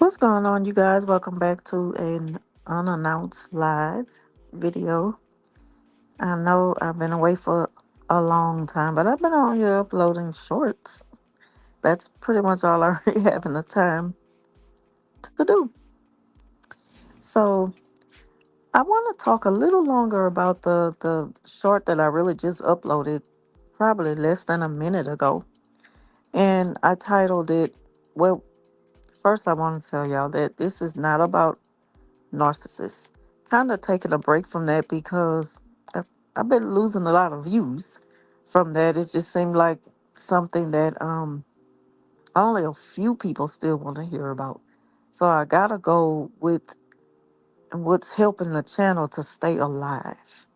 What's going on, you guys? Welcome back to an unannounced live video. I know I've been away for a long time, but I've been on here uploading shorts. That's pretty much all I really have in the time to do. So I want to talk a little longer about the short that I really just uploaded, probably less than a minute ago, and I titled it. Well, first I want to tell y'all that this is not about narcissists. Kind of taking a break from that because I've been losing a lot of views from that. It just seemed like something that only a few people still want to hear about. So I gotta go with what's helping the channel to stay alive.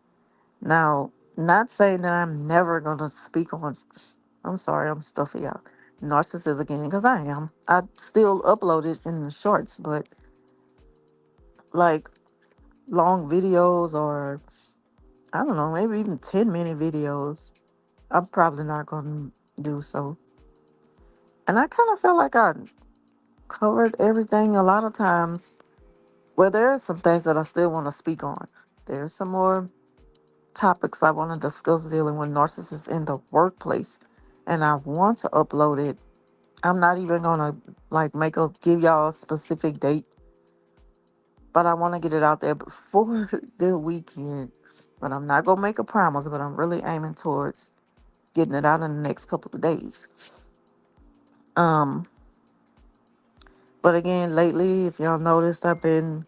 Now, not saying that I'm never gonna speak on. I'm sorry, I'm stuffy, y'all. Narcissist again, because I am. I still upload it in the shorts, but like long videos or I don't know, maybe even 10-minute videos, I'm probably not going to do so. And I kind of feel like I covered everything a lot of times. Well, there are some things that I still want to speak on. There's some more topics I want to discuss dealing with narcissists in the workplace. And I want to upload it. I'm not even going to give y'all a specific date, but I want to get it out there before the weekend. But I'm not going to make a promise, but I'm really aiming towards getting it out in the next couple of days. Um, but again, lately, if y'all noticed, I've been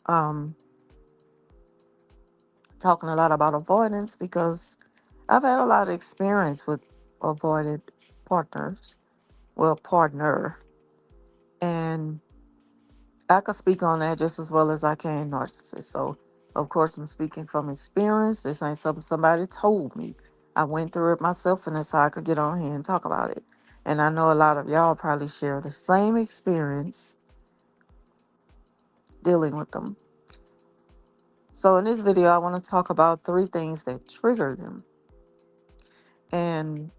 um talking a lot about avoidance because I've had a lot of experience with avoided partners, well, partner, and I could speak on that just as well as I can narcissist. So, of course, I'm speaking from experience. This ain't something somebody told me. I went through it myself, and that's how I could get on here and talk about it. And I know a lot of y'all probably share the same experience dealing with them. So in this video, I want to talk about three things that trigger them. And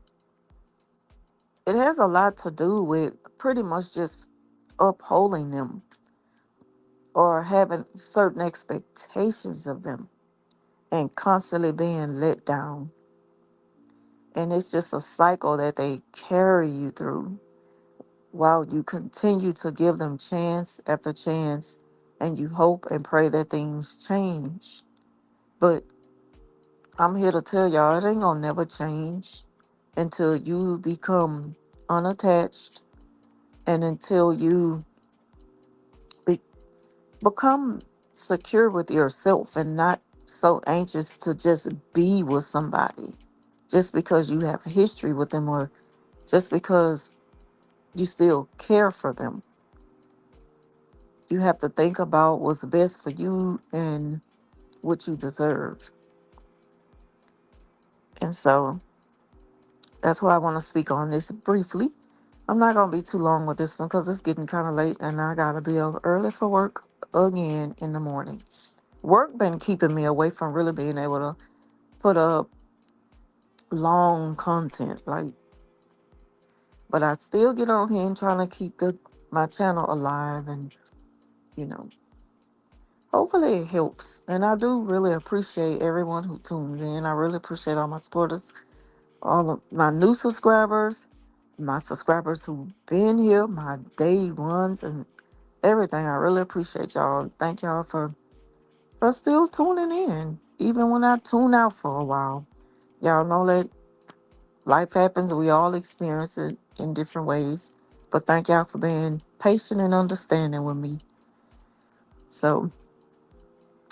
it has a lot to do with pretty much just upholding them or having certain expectations of them and constantly being let down. And it's just a cycle that they carry you through while you continue to give them chance after chance and you hope and pray that things change. But I'm here to tell y'all it ain't gonna never change until you become unattached and until you be- become secure with yourself and not so anxious to just be with somebody just because you have a history with them or just because you still care for them. You have to think about what's best for you and what you deserve. And so that's why I want to speak on this briefly. I'm not going to be too long with this one because it's getting kind of late and I got to be up early for work again in the morning. Work been keeping me away from really being able to put up long content, but I still get on here and trying to keep my channel alive and, you know, hopefully it helps. And I do really appreciate everyone who tunes in. I really appreciate all my supporters, all of my new subscribers, my subscribers who've been here, my day ones, and everything. I really appreciate y'all. Thank y'all for still tuning in, even when I tune out for a while. Y'all know that life happens. We all experience it in different ways. But thank y'all for being patient and understanding with me. So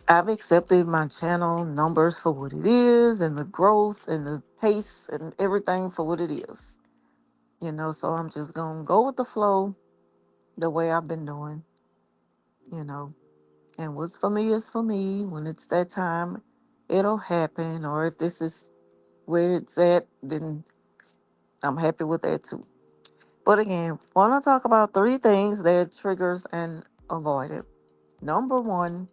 I've accepted my channel numbers for what it is and the growth and the pace and everything for what it is. So I'm just going to go with the flow the way I've been doing, you know. And what's for me is for me. When it's that time, it'll happen. Or if this is where it's at, then I'm happy with that too. But again, want to talk about three things that triggers and avoid it. Number one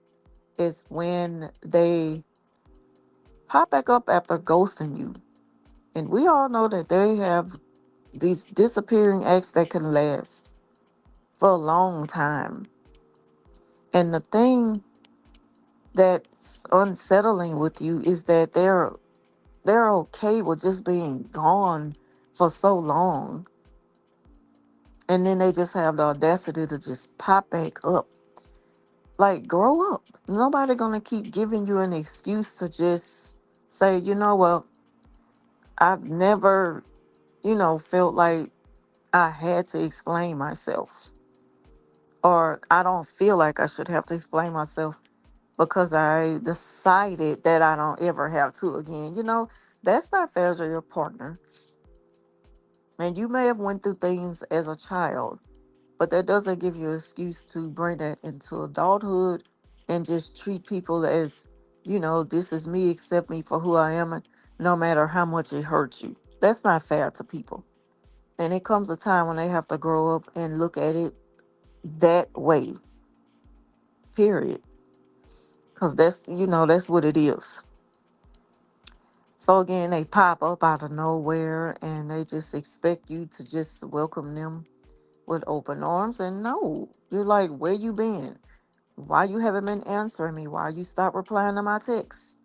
is when they pop back up after ghosting you. And we all know that they have these disappearing acts that can last for a long time. And the thing that's unsettling with you is that they're okay with just being gone for so long, and then they just have the audacity to just pop back up. Like, grow up. Nobody gonna keep giving you an excuse to just say, well, I've never, felt like I had to explain myself, or I don't feel like I should have to explain myself because I decided that I don't ever have to again. That's not fair to your partner. And you may have went through things as a child, but that doesn't give you an excuse to bring that into adulthood and just treat people as, this is me, accept me for who I am, and no matter how much it hurts you. That's not fair to people. And it comes a time when they have to grow up and look at it that way, period. Because that's what it is. So again, they pop up out of nowhere and they just expect you to just welcome them with open arms. And no, you're like, where you been? Why you haven't been answering me? Why you stopped replying to my texts?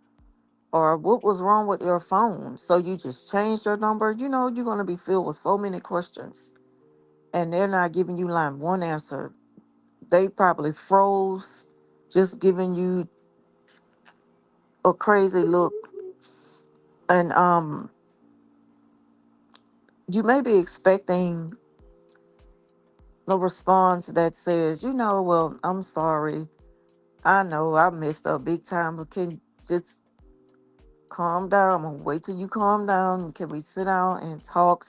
Or what was wrong with your phone? So you just changed your number? You're going to be filled with so many questions. And they're not giving you line one answer. They probably froze, just giving you a crazy look. And you may be expecting a response that says, well, I'm sorry. I know I messed up big time, but can you just calm down? I'm gonna wait till you calm down. Can we sit down and talk?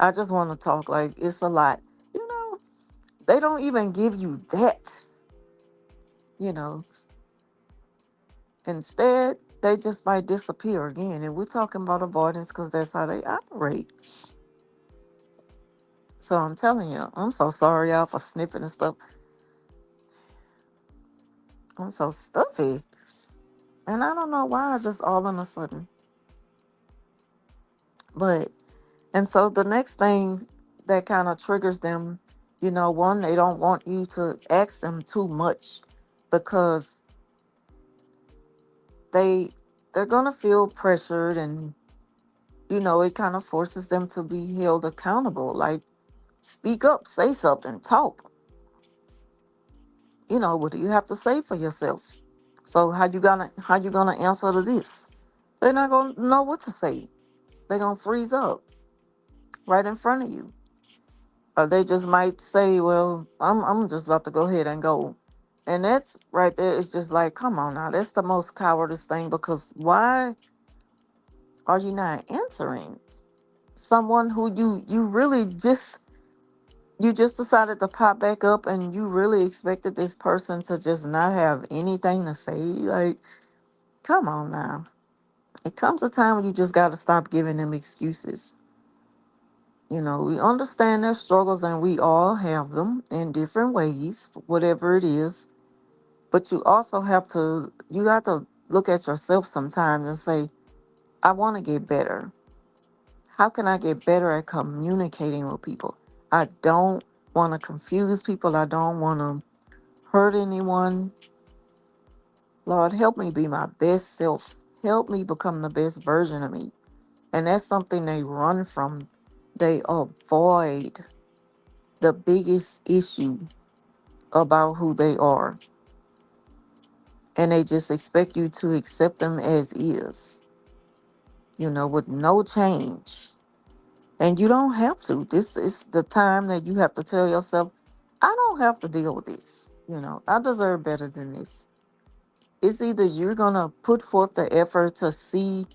I just want to talk. Like, it's a lot. You know, they don't even give you that. You know, instead they just might disappear again. And we're talking about avoidance because that's how they operate. So I'm telling you, I'm so sorry y'all for sniffing and stuff. I'm so stuffy, and I don't know why. It's just all of a sudden. But and so the next thing that kind of triggers them, one, they don't want you to ask them too much because they they're gonna feel pressured, and it kind of forces them to be held accountable. Like, speak up, say something, talk. What do you have to say for yourself? So how you gonna answer to this? They're not gonna know what to say. They're gonna freeze up right in front of you. Or they just might say, well, I'm just about to go ahead and go. And that's right there. It's just like, come on now. That's the most cowardice thing, because why are you not answering someone who you really just decided to pop back up, and you really expected this person to just not have anything to say? Like, come on now. It comes a time when you just got to stop giving them excuses. We understand their struggles, and we all have them in different ways, whatever it is. But you got to look at yourself sometimes and say, I want to get better. How can I get better at communicating with people? I don't want to confuse people. I don't want to hurt anyone. Lord, help me be my best self. Help me become the best version of me. And that's something they run from. They avoid the biggest issue about who they are. And they just expect you to accept them as is, with no change. And you don't have to. This is the time that you have to tell yourself, I don't have to deal with this. I deserve better than this. It's either you're going to put forth the effort to see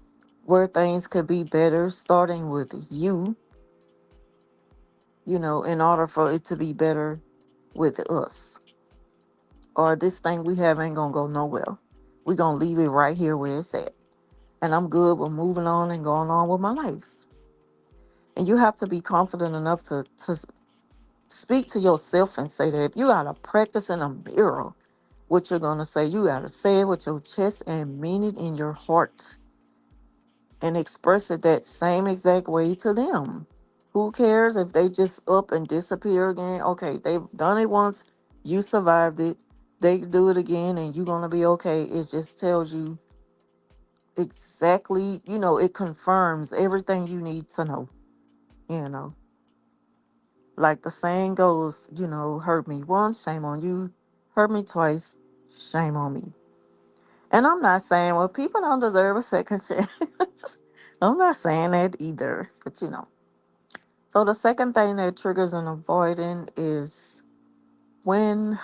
where things could be better, starting with you, in order for it to be better with us. Or this thing we have ain't going to go nowhere. We're going to leave it right here where it's at. And I'm good with moving on and going on with my life. And you have to be confident enough to speak to yourself and say that. If you got to practice in a mirror what you're going to say, you got to say it with your chest and mean it in your heart and express it that same exact way to them. Who cares if they just up and disappear again? Okay, they've done it once, you survived it. They do it again and you're gonna be okay. It just tells you exactly, it confirms everything you need to know, you know. Like the saying goes, hurt me once, shame on you. Hurt me twice, shame on me. And I'm not saying, well, people don't deserve a second chance. I'm not saying that either, but So the second thing that triggers an avoidant is when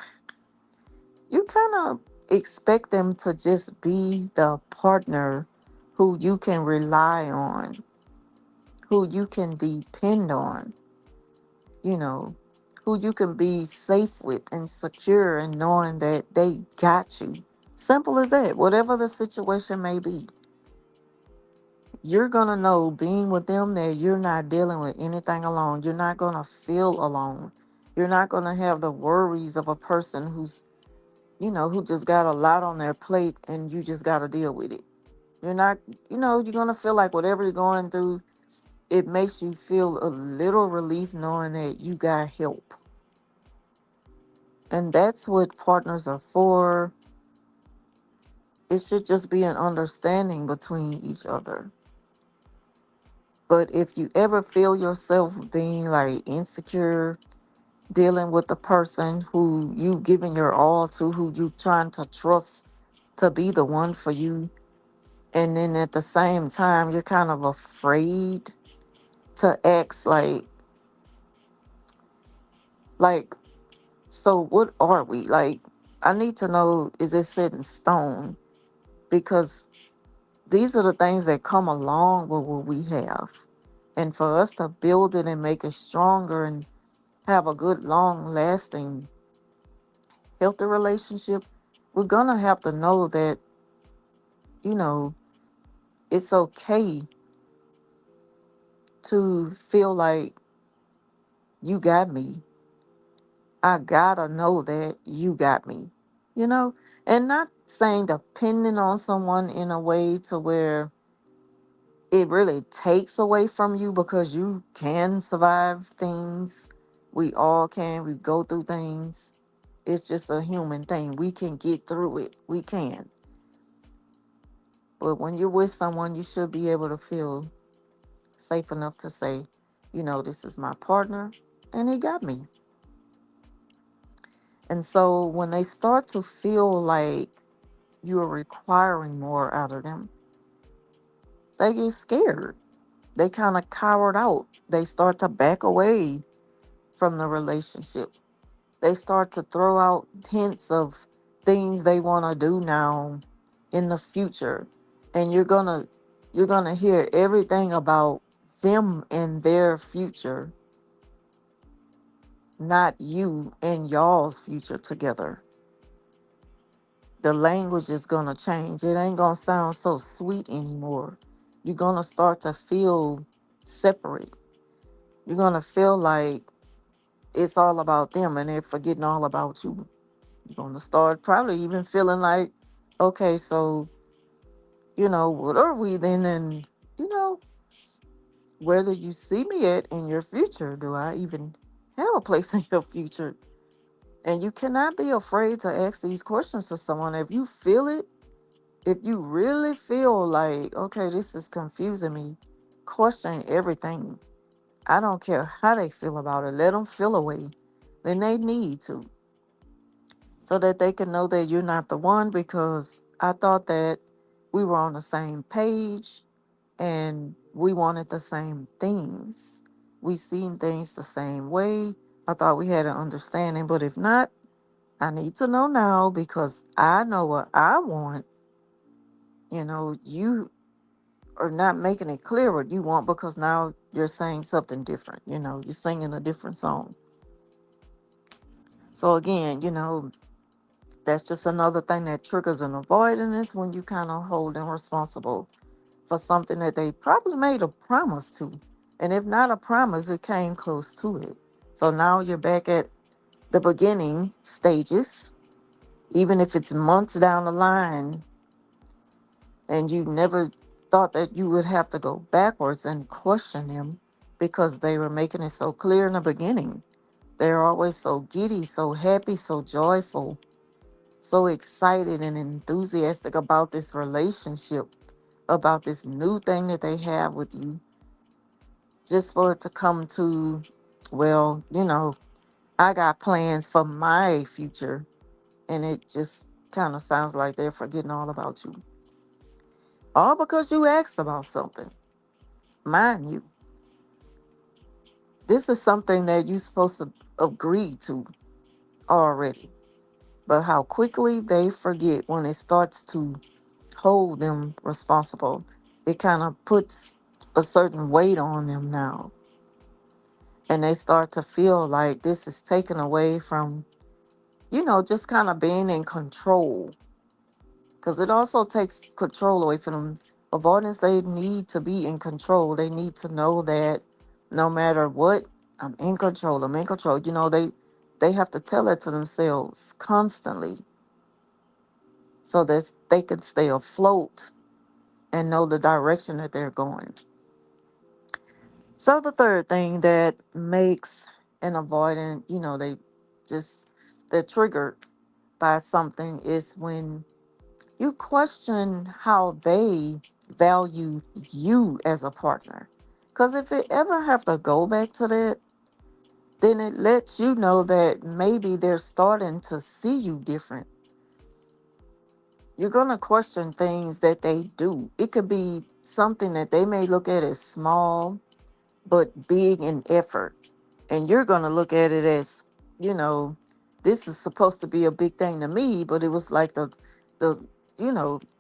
you kind of expect them to just be the partner who you can rely on, who you can depend on, you know, who you can be safe with and secure and knowing that they got you. Simple as that. Whatever the situation may be, you're going to know being with them that you're not dealing with anything alone. You're not going to feel alone. You're not going to have the worries of a person who just got a lot on their plate and you just got to deal with it. You're not, you're going to feel like whatever you're going through, it makes you feel a little relief knowing that you got help. And that's what partners are for. It should just be an understanding between each other. But if you ever feel yourself being like insecure, dealing with the person who you giving your all to, who you trying to trust to be the one for you, and then at the same time you're kind of afraid to ask like so what are we? Like, I need to know, is it set in stone? Because these are the things that come along with what we have. And for us to build it and make it stronger and have a good, long lasting, healthy relationship, we're going to have to know that, you know, it's okay to feel like you got me. I gotta know that you got me, you know? And not saying depending on someone in a way to where it really takes away from you because you can survive things. We all can. We go through things. It's just a human thing. We can get through it. We can. But when you're with someone, you should be able to feel safe enough to say, this is my partner and he got me. And so when they start to feel like you're requiring more out of them, they get scared. They kind of cowered out. They start to back away from the relationship. They start to throw out hints of things they want to do now in the future. And you're going to hear everything about them and their future, not you and y'all's future together. The language is going to change. It ain't going to sound so sweet anymore. You're going to start to feel separate. You're going to feel like it's all about them and they're forgetting all about you. You're going to start probably even feeling like, okay, so, what are we then? And, you know, where do you see me at in your future? Do I even have a place in your future? And you cannot be afraid to ask these questions to someone. If you feel it, if you really feel like, okay, this is confusing me, question everything. I don't care how they feel about it. Let them feel away. Then they need to. So that they can know that you're not the one, because I thought that we were on the same page and we wanted the same things. We seen things the same way. I thought we had an understanding, but if not, I need to know now because I know what I want. You are not making it clear what you want because now you're saying something different. You're singing a different song. So again, that's just another thing that triggers an avoidance when you kind of hold them responsible for something that they probably made a promise to. And if not a promise, it came close to it. So now you're back at the beginning stages, even if it's months down the line and you never thought that you would have to go backwards and question them. because they were making it so clear in the beginning. They're always so giddy, so happy, so joyful, so excited and enthusiastic about this relationship, about this new thing that they have with you, just for it to come to, well, I got plans for my future, and it just kind of sounds like they're forgetting all about you. All because you asked about something. Mind you, this is something that you're supposed to agree to already. But how quickly they forget when it starts to hold them responsible. It kind of puts a certain weight on them now. And they start to feel like this is taken away from, just kind of being in control. Because it also takes control away from them. Avoidance, they need to be in control. They need to know that no matter what, I'm in control. I'm in control. They have to tell it to themselves constantly so that they can stay afloat and know the direction that they're going. So the third thing that makes an avoidant, just they're triggered by something is when you question how they value you as a partner. Because if it ever have to go back to that, then it lets you know that maybe they're starting to see you different. You're going to question things that they do. It could be something that they may look at as small, but big in effort. And you're going to look at it as, you know, this is supposed to be a big thing to me, but it was like the,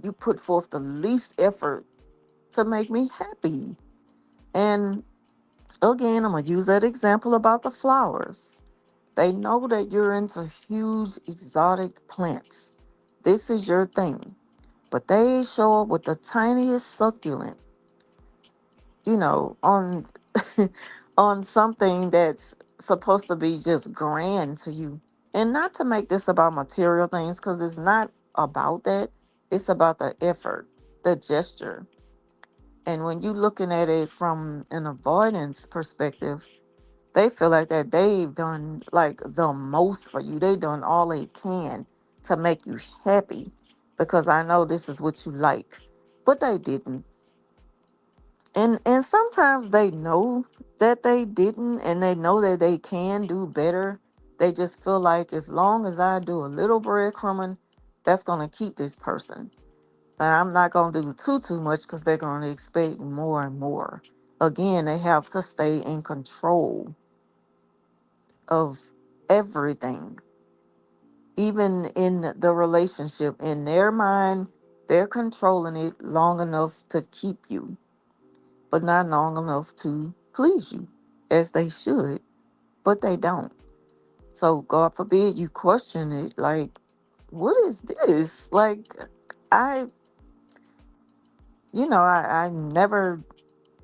you put forth the least effort to make me happy. And again, I'm going to use that example about the flowers. They know that you're into huge exotic plants. This is your thing. But they show up with the tiniest succulent, on on something that's supposed to be just grand to you. And not to make this about material things, because it's not about that. It's about the effort, the gesture. And when you're looking at it from an avoidance perspective, they feel like that they've done like the most for you. They done all they can to make you happy because I know this is what you like. But they didn't. And sometimes they know that they didn't, and they know that they can do better. They just feel like as long as I do a little breadcrumbing, that's gonna keep this person. But I'm not gonna do too much because they're gonna expect more and more. Again, they have to stay in control of everything, even in the relationship. In their mind, they're controlling it long enough to keep you, but not long enough to please you, as they should, but they don't. So, God forbid you question it, like, what is this? Like, I, I never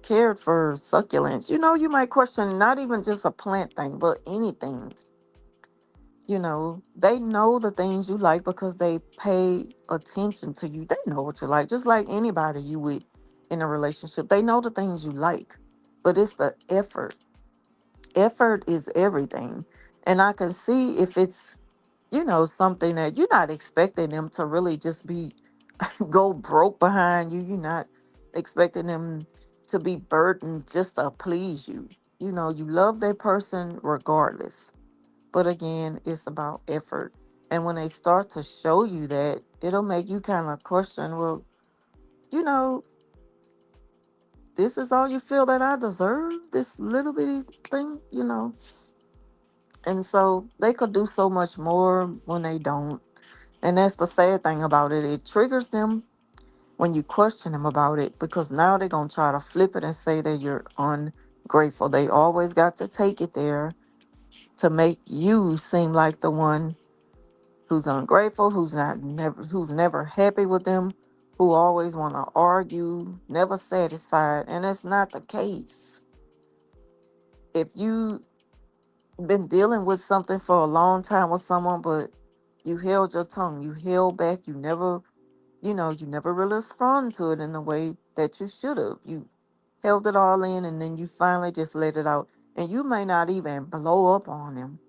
cared for succulents. You might question not even just a plant thing, but anything. They know the things you like because they pay attention to you. They know what you like, just like anybody you with in a relationship. They know the things you like, but it's the effort. Effort is everything. And I can see if it's, something that you're not expecting them to really just be go broke behind you. You're not expecting them to be burdened just to please you. You love that person regardless. But again, it's about effort. And when they start to show you that, it'll make you kind of question, well, you know, this is all you feel that I deserve? This little bitty thing? And so they could do so much more when they don't. And that's the sad thing about it. It triggers them when you question them about it because now they're going to try to flip it and say that you're ungrateful. They always got to take it there to make you seem like the one who's ungrateful, who's never happy with them, who always want to argue, never satisfied, and that's not the case. If you been dealing with something for a long time with someone, but you held your tongue, you held back, you never really responded to it in the way that you should have. You held it all in, and then you finally just let it out. And you may not even blow up on them,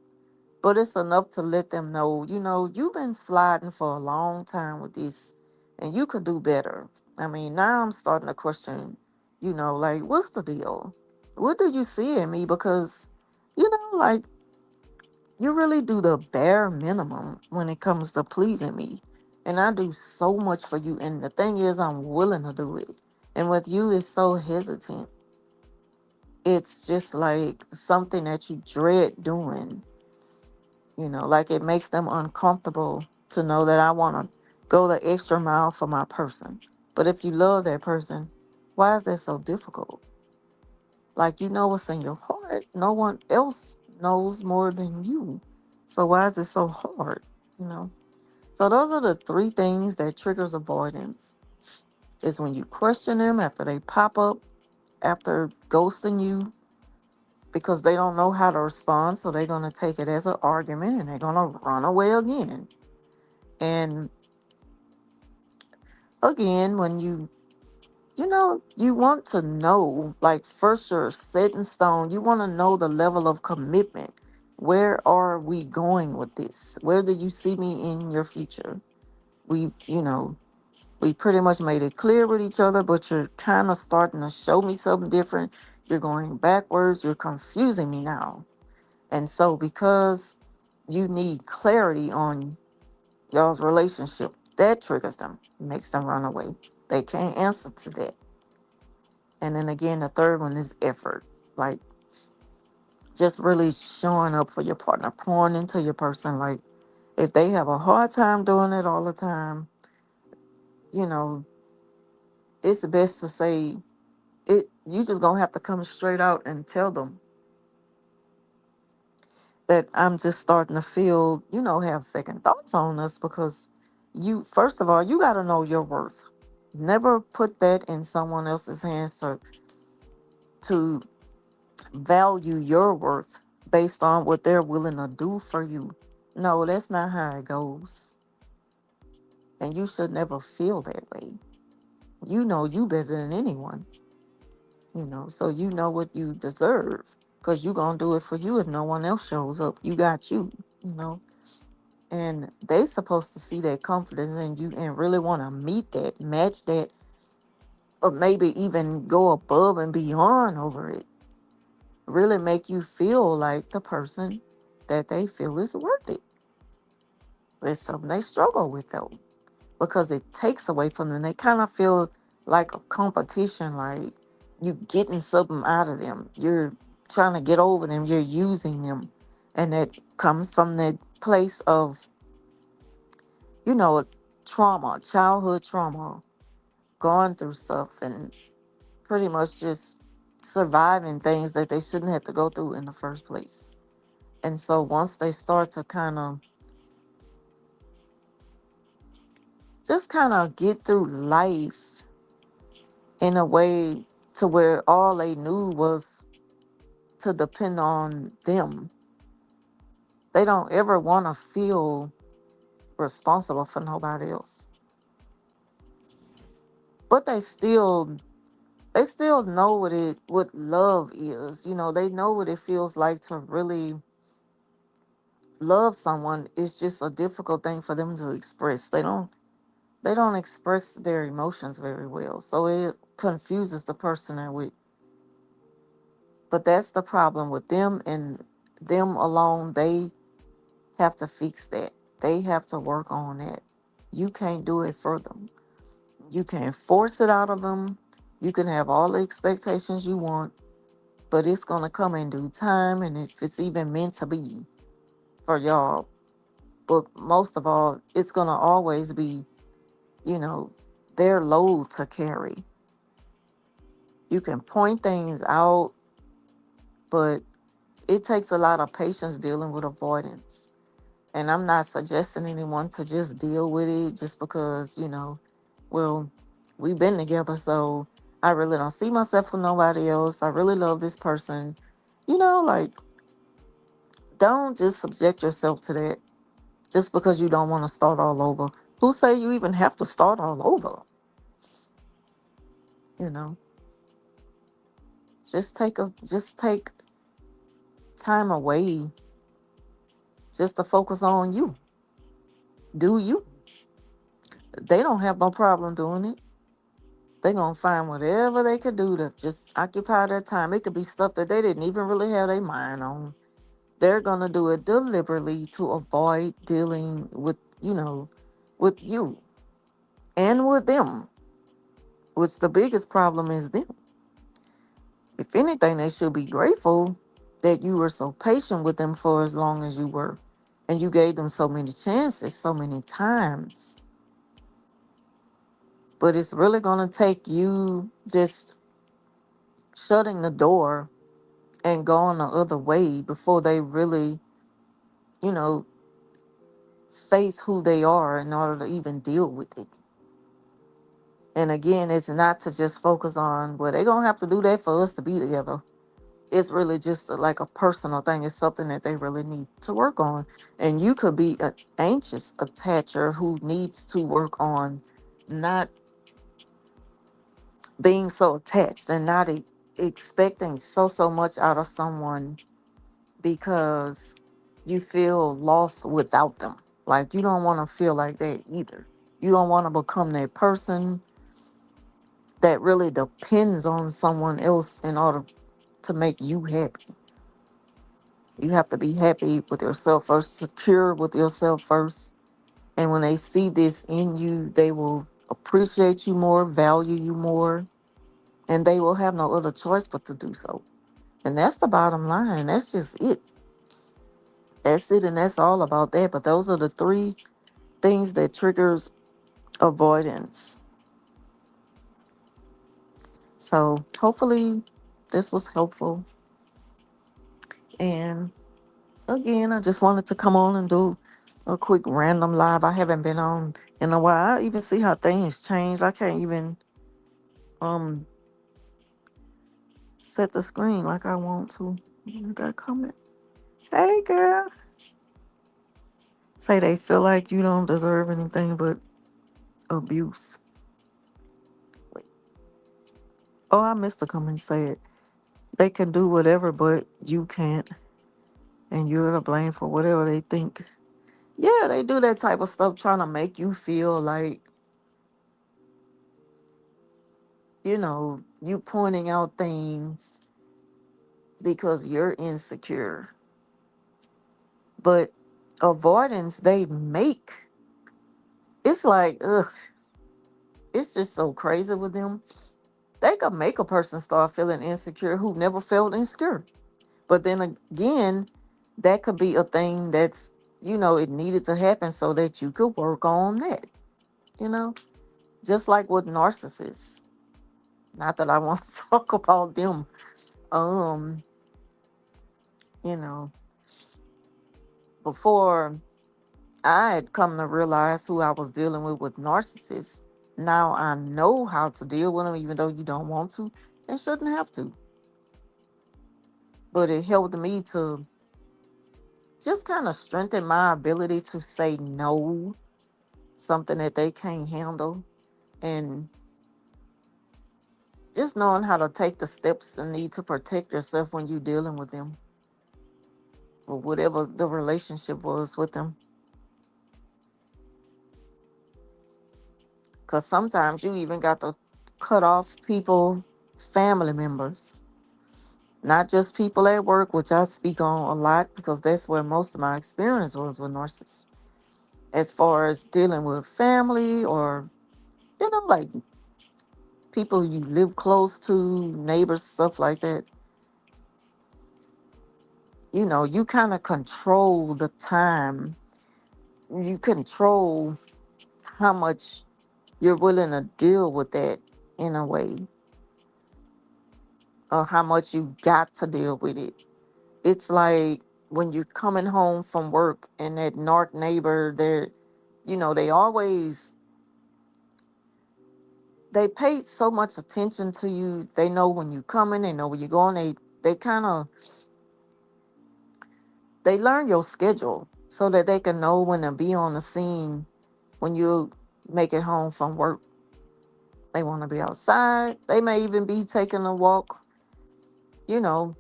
but it's enough to let them know, you've been sliding for a long time with this and you could do better. I mean, now I'm starting to question, like, what's the deal? What do you see in me? Because, like, you really do the bare minimum when it comes to pleasing me. And I do so much for you. And the thing is, I'm willing to do it. And with you, it's so hesitant. It's just like something that you dread doing. Like it makes them uncomfortable to know that I want to go the extra mile for my person. But if you love that person, why is that so difficult? Like, you know what's in your heart. No one else knows more than you. So why is it so hard? You know? So those are the three things that triggers avoidance. Is when you question them after they pop up, after ghosting you, because they don't know how to respond. So they're going to take it as an argument and they're going to run away again. And again, when you want to know, like, first you're set in stone. You want to know the level of commitment. Where are we going with this? Where do you see me in your future? We pretty much made it clear with each other, but you're kind of starting to show me something different. You're going backwards. You're confusing me now. And so because you need clarity on y'all's relationship, that triggers them, makes them run away. They can't answer to that. And then again, the third one is effort. Like, just really showing up for your partner, pouring into your person. Like, if they have a hard time doing it all the time, you know, it's best to say it. You just gonna have to come straight out and tell them that I'm just starting to feel, have second thoughts on us, because first of all, you got to know your worth. Never put that in someone else's hands to value your worth based on what they're willing to do for you. No, that's not how it goes. And you should never feel that way. You know you better than anyone, so you know what you deserve, because you're going to do it for you. If no one else shows up, you got you. And they supposed to see that confidence in you and really want to meet that, match that, or maybe even go above and beyond over it. Really make you feel like the person that they feel is worth it. It's something they struggle with, though, because it takes away from them. They kind of feel like a competition, like you getting something out of them. You're trying to get over them. You're using them. And that comes from the place of, you know, trauma, childhood trauma, going through stuff and pretty much just surviving things that they shouldn't have to go through in the first place. And so once they start to kind of get through life in a way to where all they knew was to depend on them, they don't ever want to feel responsible for nobody else. But they still know what love is. They know what it feels like to really love someone. It's just a difficult thing for them to express. They don't express their emotions very well. So it confuses the person they're with. But that's the problem with them, and them alone. They have to fix that. They have to work on that. You can't do it for them. You can't force it out of them. You can have all the expectations you want, but it's going to come in due time, and if it's even meant to be for y'all. But most of all, it's going to always be, you know, their load to carry. You can point things out, but it takes a lot of patience dealing with avoidance. And I'm not suggesting anyone to just deal with it just because, well, we've been together, so I really don't see myself with nobody else. I really love this person. Like, don't just subject yourself to that just because you don't want to start all over. Who say you even have to start all over? You know? Just take time away just to focus on you. Do you? They don't have no problem doing it. They gonna find whatever they could do to just occupy their time. It could be stuff that they didn't even really have their mind on. They're gonna do it deliberately to avoid dealing with you and with them, which the biggest problem is them. If anything, they should be grateful that you were so patient with them for as long as you were. And you gave them so many chances, so many times. But it's really going to take you just shutting the door and going the other way before they really, you know, face who they are in order to even deal with it. And again, it's not to just focus on, well, they're going to have to do that for us to be together. It's really just like a personal thing. It's something that they really need to work on. And you could be an anxious attacher who needs to work on not being so attached and not expecting so much out of someone because you feel lost without them. Like you don't want to feel like that either. You don't want to become that person that really depends on someone else in order to make you happy. You have to be happy with yourself first, secure with yourself first. And when they see this in you, they will appreciate you more, value you more, and they will have no other choice but to do so. And that's the bottom line. That's just it. That's it, and that's all about that. But those are the three things that triggers avoidance. So hopefully this was helpful. And again, I just wanted to come on and do a quick random live. I haven't been on in a while. I even see how things change. I can't even um set the screen like I want to. You got a comment? Hey girl. Say they feel like you don't deserve anything but abuse. Wait. Oh, I missed to come and say it. They can do whatever, but you can't. And you're to blame for whatever they think. Yeah, they do that type of stuff trying to make you feel like, you pointing out things because you're insecure. But avoidance, they make it's like, ugh, it's just so crazy with them. They could make a person start feeling insecure who never felt insecure. But then again, that could be a thing that's, it needed to happen so that you could work on that, you know? Just like with narcissists. Not that I want to talk about them. Um, you know, before I had come to realize who I was dealing with narcissists. Now I know how to deal with them, even though you don't want to and shouldn't have to. But it helped me to just kind of strengthen my ability to say no, something that they can't handle, and just knowing how to take the steps and need to protect yourself when you're dealing with them or whatever the relationship was with them. Because sometimes you even got to cut off people, family members, not just people at work, which I speak on a lot because that's where most of my experience was with narcissists. As far as dealing with family or, like people you live close to, neighbors, stuff like that, you kind of control the time. You control how much you're willing to deal with that in a way, or how much you got to deal with it. It's like when you're coming home from work and that narc neighbor, they always, they pay so much attention to you. They know when you're coming, they know when you're going. They kind of, they learn your schedule so that they can know when to be on the scene when you make it home from work. They want to be outside. They may even be taking a walk you know,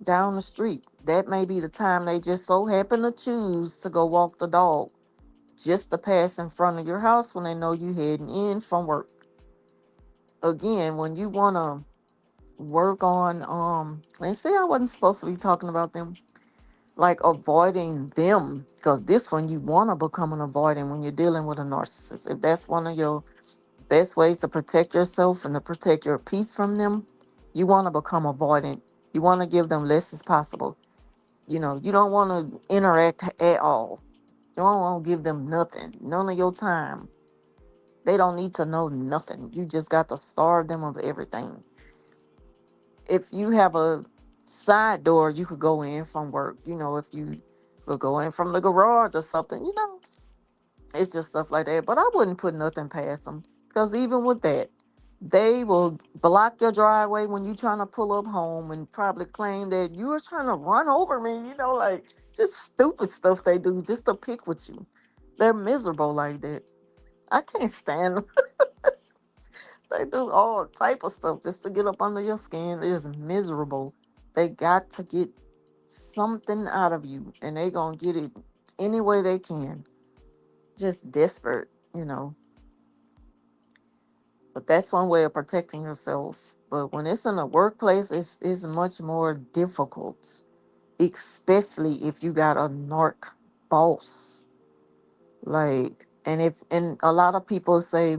down the street. That may be the time they just so happen to choose to go walk the dog just to pass in front of your house when they know you heading in from work. Again, when you want to work on and see, I wasn't supposed to be talking about them, like avoiding them, because this one you want to become an avoidant when you're dealing with a narcissist. If that's one of your best ways to protect yourself and to protect your peace from them, you want to become avoidant. You want to give them less as possible. You don't want to interact at all. You don't want to give them nothing, none of your time. They don't need to know nothing. You just got to starve them of everything. If you have a side door you could go in from work, if you could go in from the garage or something, it's just stuff like that. But I wouldn't put nothing past them, because even with that, they will block your driveway when you're trying to pull up home and probably claim that you were trying to run over me, like just stupid stuff they do just to pick with you. They're miserable like that. I can't stand them. They do all type of stuff just to get up under your skin. It's miserable. They got to get something out of you, and they gonna get it any way they can. Just desperate, But that's one way of protecting yourself. But when it's in a workplace, it's much more difficult, especially if you got a narc boss. And a lot of people say,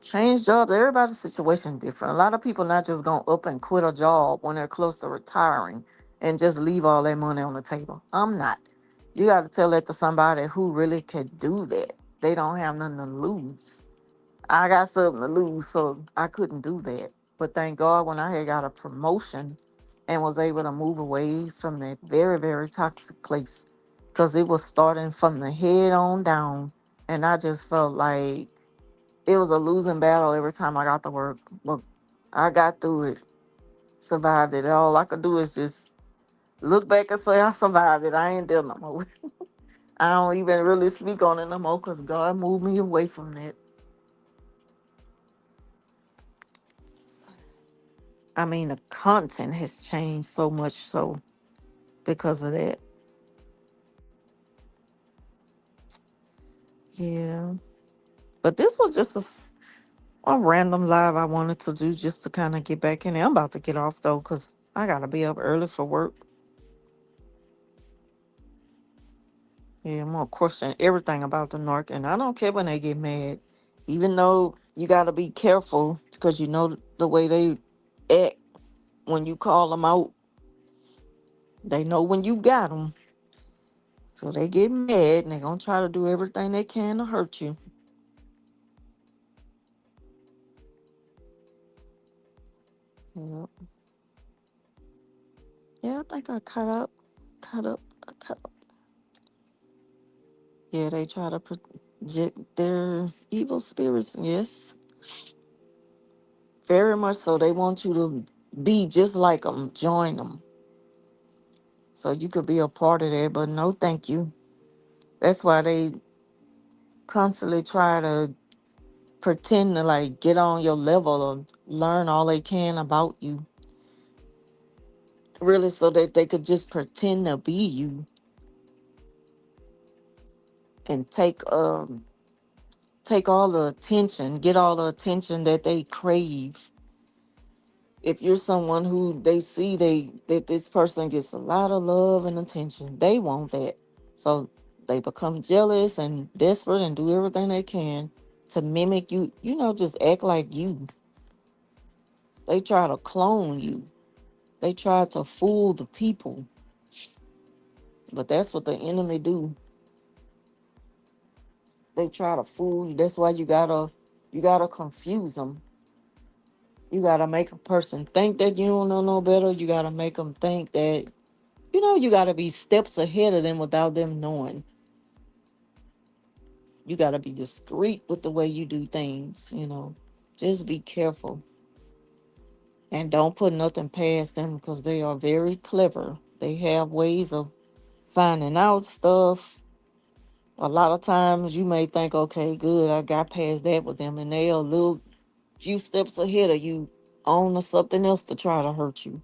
change jobs. Everybody's situation different. A lot of people not just gonna up and quit a job when they're close to retiring and just leave all that money on the table. I'm not. You got to tell that to somebody who really could do that. They don't have nothing to lose. I got something to lose, so I couldn't do that. But thank God when I had got a promotion and was able to move away from that very, very toxic place, because it was starting from the head on down. And I just felt like it was a losing battle every time I got to work. But I got through it, survived it. All I could do is just look back and say I survived it. I ain't there no more. I don't even really speak on it no more because God moved me away from that. I mean, the content has changed so much so because of that. Yeah. But this was just a random live I wanted to do just to kind of get back in there. I'm about to get off though because I got to be up early for work. Yeah, I'm going to question everything about the narc. And I don't care when they get mad. Even though you got to be careful because you know the way they act when you call them out. They know when you got them. So they get mad and they're going to try to do everything they can to hurt you. Yeah. Yeah, I think I cut up, cut up. Yeah, they try to project their evil spirits. Yes, very much so. They want you to be just like them, join them. So you could be a part of that, but no, thank you. That's why they constantly try to pretend to like get on your level or learn all they can about you. Really, so that they could just pretend to be you and take all the attention, get all the attention that they crave. If you're someone who they see that this person gets a lot of love and attention, they want that. So they become jealous and desperate and do everything they can to mimic you, just act like you. They try to clone you. They try to fool the people. But that's what the enemy do. They try to fool you. That's why you gotta confuse them. You gotta make a person think that you don't know no better. You gotta make them think that you got to be steps ahead of them without them knowing. You got to be discreet with the way you do things. Just be careful. And don't put nothing past them because they are very clever. They have ways of finding out stuff. A lot of times you may think, okay, good, I got past that with them. And they are a little few steps ahead of you on to something else to try to hurt you.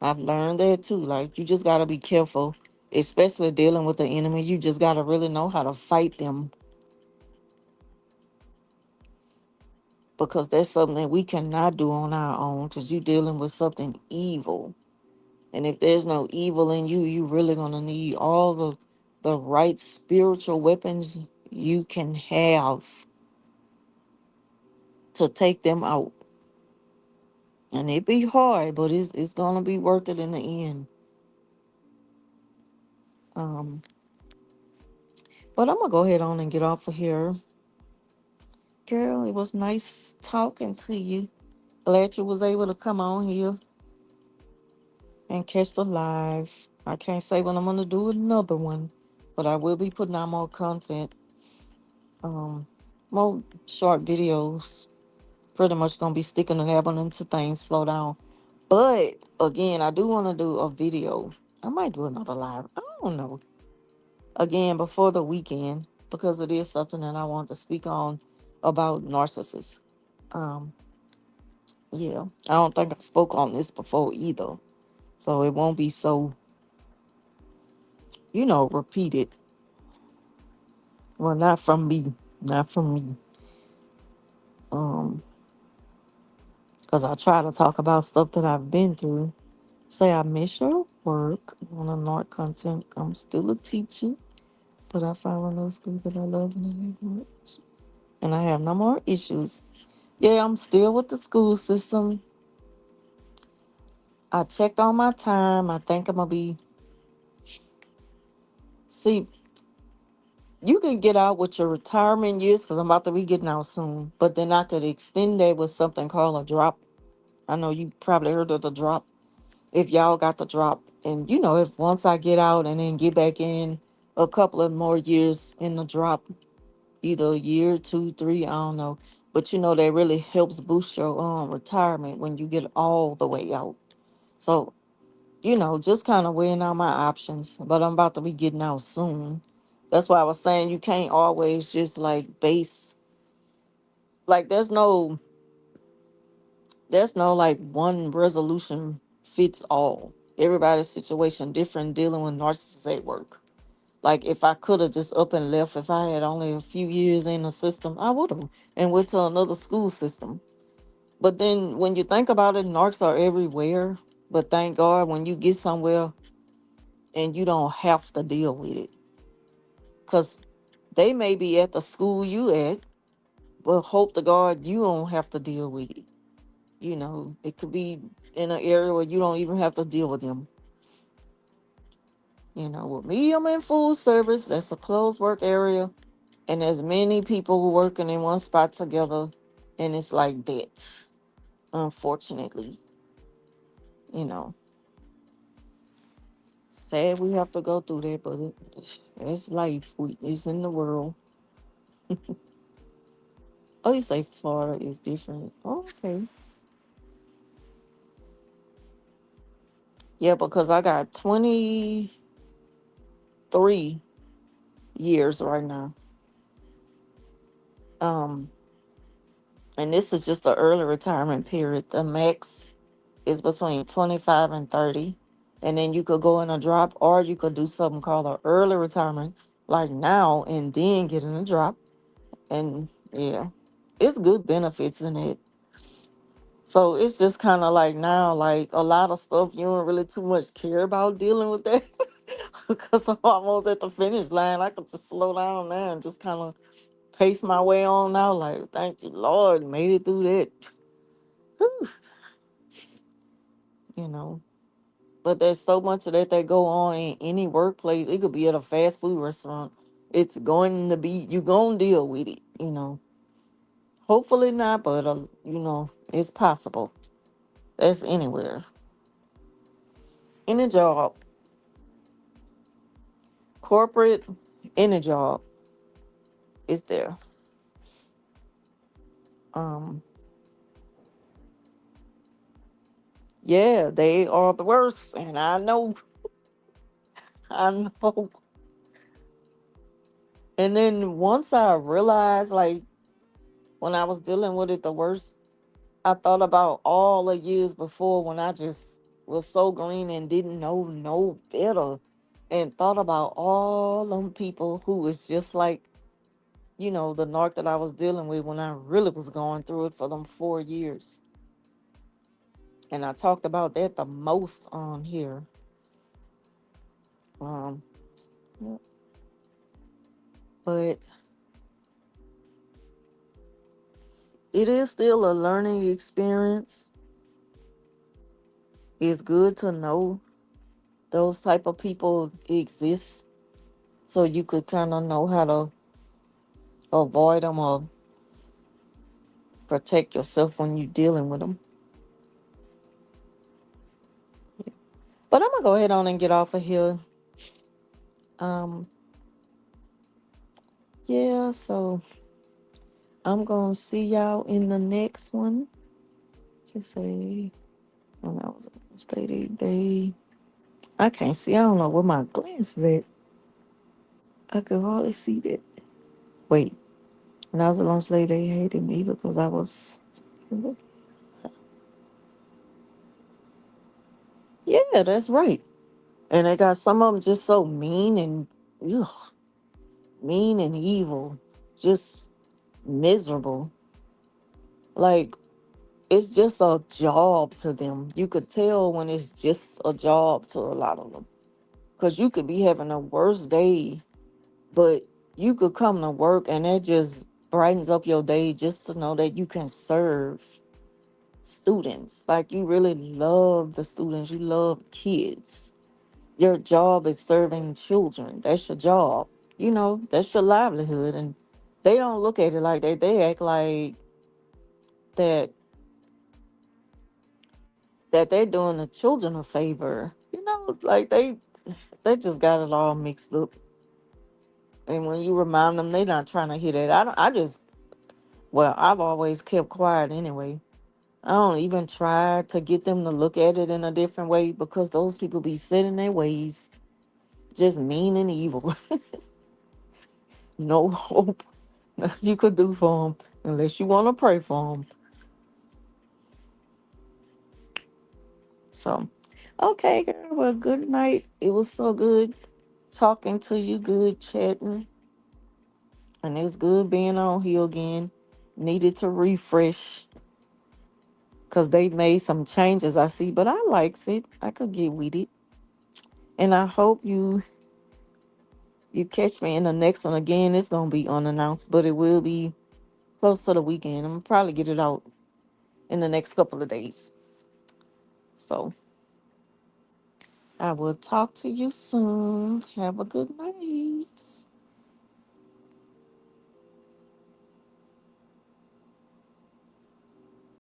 I've learned that too. Like, you just gotta be careful, especially dealing with the enemy. You just gotta really know how to fight them, because that's something that we cannot do on our own, because you're dealing with something evil. And if there's no evil in you, you really gonna need all the right spiritual weapons you can have to take them out. And it be hard, but it's gonna be worth it in the end. Um, but I'm gonna go ahead on and get off of here. Girl, it was nice talking to you. Glad you was able to come on here and catch the live. I can't say when I'm gonna do another one, but I will be putting out more content. Um, more short videos. Pretty much gonna be sticking and dabbling until things slow down. But again, I do want to do a video. I might do another live. I don't know. Again, before the weekend, because it is something that I want to speak on about narcissists. Um, yeah, I don't think I spoke on this before either, so it won't be so, repeated. Well, not from me, not from me. Um, because I try to talk about stuff that I've been through. Say I miss your work on a NARC content. I'm still a teacher, but I found one of those schools that I love and I have much. And I have no more issues. Yeah, I'm still with the school system. I checked on my time. I think I'm gonna be. See, you can get out with your retirement years because I'm about to be getting out soon. But then I could extend that with something called a drop. I know you probably heard of the drop. If y'all got the drop, and if once I get out and then get back in a couple of more years in the drop, either a year, two, three, I don't know. But that really helps boost your retirement when you get all the way out. So just kind of weighing out my options, but I'm about to be getting out soon. That's why I was saying you can't always just like base, like there's no like one resolution fits all. Everybody's situation different dealing with narcissists at work. Like if I could have just up and left, if I had only a few years in the system, I would have and went to another school system. But then when you think about it, narcs are everywhere. But thank God when you get somewhere and you don't have to deal with it. Because they may be at the school you at, but hope to God you don't have to deal with it. It could be in an area where you don't even have to deal with them. With me, I'm in full service. That's a closed work area. And there's many people working in one spot together. And it's like that. Unfortunately, you know, sad we have to go through that, but it's life. It's in the world. Oh, you say Florida is different. Oh, okay. Yeah, because I got 23 years right now. Um, and this is just the early retirement period. The max is between 25 and 30. And then you could go in a drop, or you could do something called an early retirement, like now, and then get in a drop. And yeah, it's good benefits in it. So it's just kind of like now, like a lot of stuff you don't really too much care about dealing with that because I'm almost at the finish line. I could just slow down now and just kind of pace my way on now. Like, thank you, Lord, made it through that. Whew, you know. But there's so much of that go on in any workplace. It could be at a fast food restaurant. It's going to be, you going to deal with it. Hopefully not, but, it's possible. That's anywhere. Any job, corporate, any job is there. Um, yeah, they are the worst. And I know, I know. And then once I realized, like, when I was dealing with it the worst, I thought about all the years before when I just was so green and didn't know no better. And thought about all them people who was just like, the narc that I was dealing with when I really was going through it for them 4 years. And I talked about that the most on here. Um, but it is still a learning experience. It's good to know those type of people exist so you could kind of know how to avoid them or protect yourself when you're dealing with them. But I'm gonna go ahead on and get off of here. Um, yeah, so I'm gonna see y'all in the next one. Just say, when I was on stage, I can't see. I don't know where my glasses at. I could hardly see that. Wait, when I was a lunch lady, they hated me because I was. Yeah, that's right. And they got some of them just so mean and ugh, mean and evil, just miserable. Like it's just a job to them. You could tell when it's just a job to a lot of them. Cause you could be having a worst day, but you could come to work and that just brightens up your day just to know that you can serve students. Like you really love the students. You love kids. Your job is serving children. That's your job. That's your livelihood. And they don't look at it like that. They act like that they're doing the children a favor. Like they just got it all mixed up. And when you remind them they're not trying to hear that. I've always kept quiet anyway. I don't even try to get them to look at it in a different way because those people be set in their ways, just mean and evil. No hope you could do for them unless you want to pray for them. So, okay, girl. Well, good night. It was so good talking to you, good chatting. And it's good being on here again. Needed to refresh because they made some changes I see, but I likes it. I could get with it. And I hope you catch me in the next one again. It's gonna be unannounced, but it will be close to the weekend. I'm gonna probably get it out in the next couple of days. So I will talk to you soon. Have a good night.